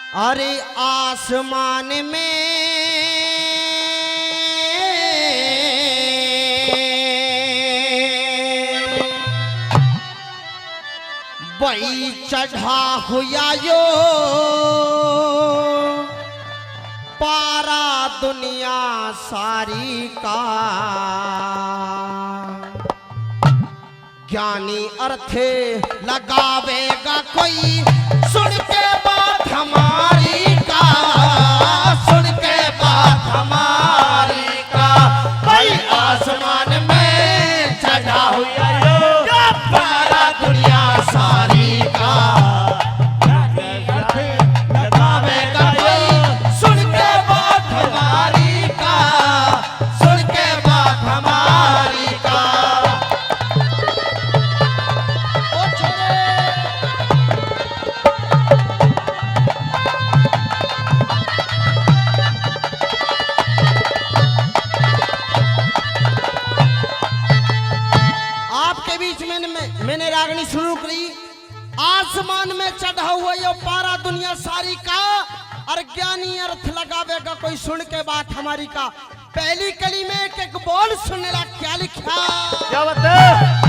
अरे आसमान में वही चढ़ा हुआ यो पारा दुनिया सारी का ज्ञानी अर्थ लगावेगा कोई सुन के बात हमारी का, सुन के बात हमारी का। भाई आसमान में चढ़ा हुआ यो पारा दुनिया सारी का ज्ञानी अर्थ लगावेगा कोई सुन के बात हमारी का, सुन के बात हमारी का। मैंने रागनी शुरू करी। आसमान में चढ़ा हुआ ये पारा दुनिया सारी का और ज्ञानी अर्थ लगावेगा कोई सुन के बात हमारी का। पहली कली में एक बोल सुनने ला क्या लिखा, क्या बात है?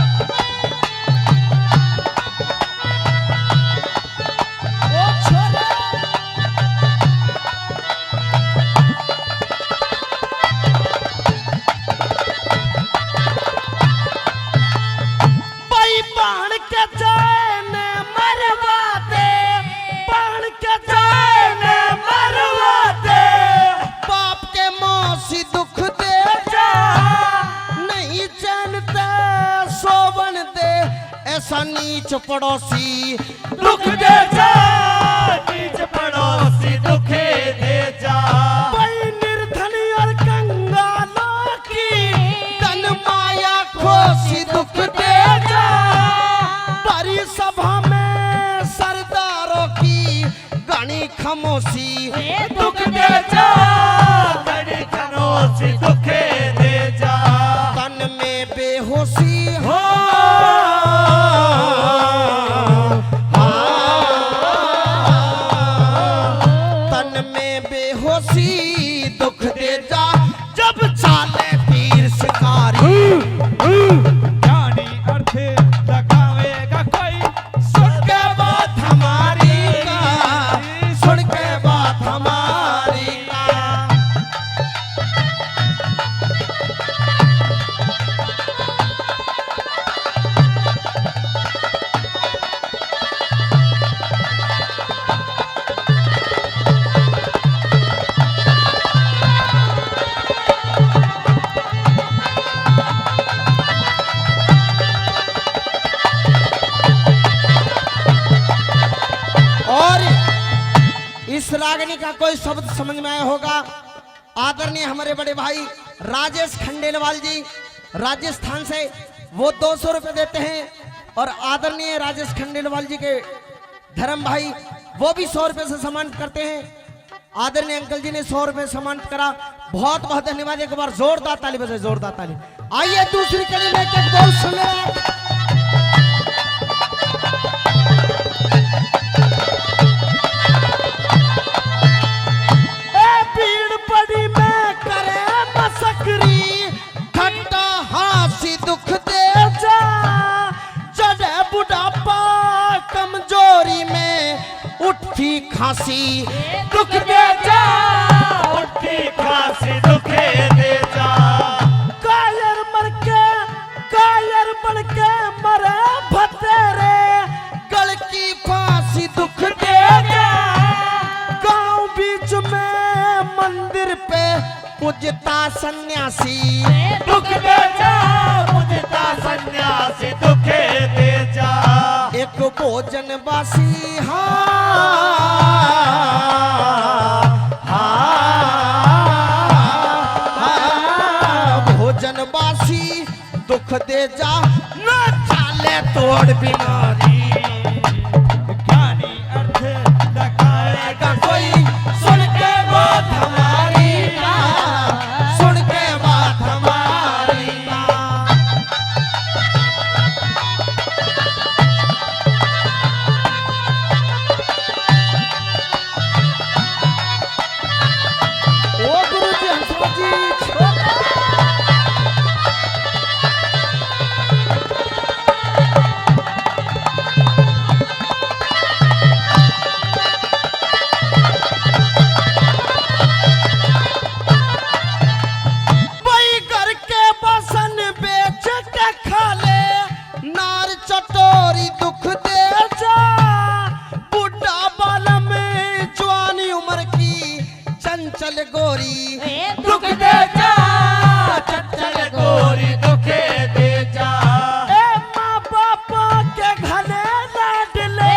नीच पड़ोसी दुख दे जा, नीच पड़ोसी दुख दे जा। भाई निर्धन और कंगालों की तन माया खोसी दुख दे जा। बड़ी सभा में सरदारों की गणी खामोशी दुख दे जा, गणी खामोशी दुख दे जा। तन में बेहोशी हो दुख दे जा जब चाले तीर शिकारी। ज्ञानी अर्थ लगावेगा कोई सुन के बात हमारी का, सुन के बात हमारी का। इस रागनी का कोई शब्द समझ में आया होगा। आदरणीय हमारे बड़े भाई राजेश खंडेलवाल जी राजस्थान से वो 200 रुपए देते हैं और आदरणीय राजेश खंडेलवाल जी के धर्म भाई वो भी 100 रुपए से सम्मानित करते हैं। आदरणीय अंकल जी ने 100 रुपए सम्मानित करा, बहुत बहुत धन्यवाद। एक बार जोरदार ताली बजाए, जोरदार ताली। आइए दूसरी कड़ी में एक बोल सुने। दुख दे जा जड़े बुढ़ापा कमजोरी में उठी खांसी दुख दे जा, उठी खांसी दुख दे जा। कायर बन के मरे भतेरे गल की फांसी दुख दे जा। गांव बीच में मंदिर पे पूजता सन्यासी दुख दे जा, पूजता सन्यासी दुख दे जा। एक भोजन बासी हाँ भोजन बासी दुख दे जा। न चाले तोड़ बीमारी ज्ञानी अर्थ लगाएगा कोई सुन के बात हमारी का, सुन के बात हमारी का। चंचल गोरी दुख दे जा चंचल गोरी दुखे दे जा ए माँ बापा के घने लाडले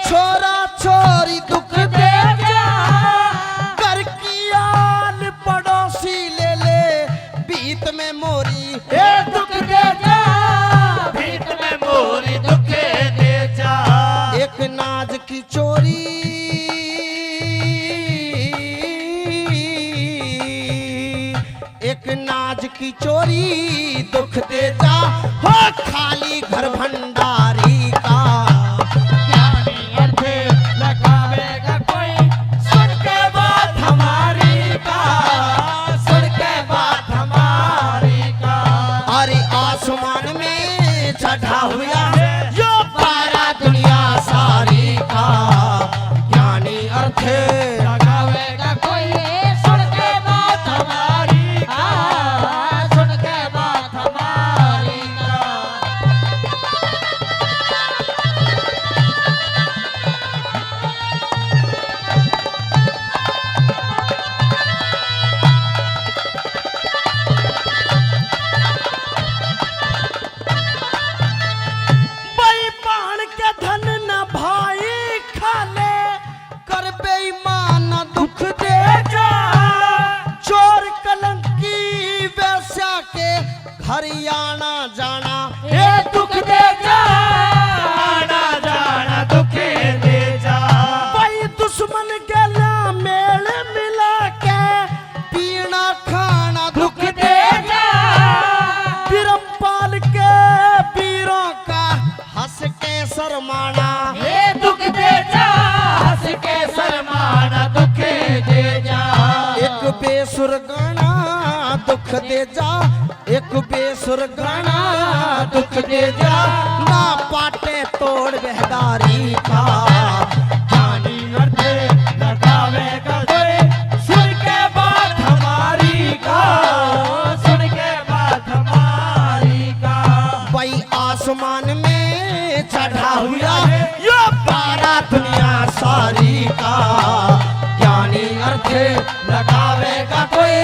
छोरा छोरी दुख दे जा कर की आन पड़ोसी ले ले बीत में मोरी ए दुख दे जा भीत में मोरी दुखे दे जा एक नाज की चोरी एक नाज की चोरी दुख दे जा हो खाली घर भंडारी का ज्ञानी अर्थे लगावेगा कोई सुन के बात हमारी का सुन के बात हमारी का अरे आसमान में चढ़ा हुआ यो पारा दुनिया सारी का ज्ञानी अर्थ लगावेगा कोई सुन के बात हमारी का सुन के बात हमारी का बेईमान के धन न भाई खाले कर बेईमान दुख दे जा चोर कलंकी वैश्या के घर आना जाना ये दुख दे जा आना जाना दुखे दे जा भाई दुश्मन के ला मेल मिला के पीना खाना दुख दे जा बिरमपाल के वीरों का हंस के शर्माना ये दुख दे जा हंस के शर्माना दुखे दे जा एक बेसुर गाना दुख दे जा एक बेसुर गाना दुख दे जा ना पाटे तोड़ बहदारी का ज्ञानी अर्थे लगावेगा कोई सुन के बात हमारी का सुन के बात हमारी का भाई आसमान में चढ़ा हुआ यो पारा दुनिया सारी का ज्ञानी अर्थ लगावेगा कोई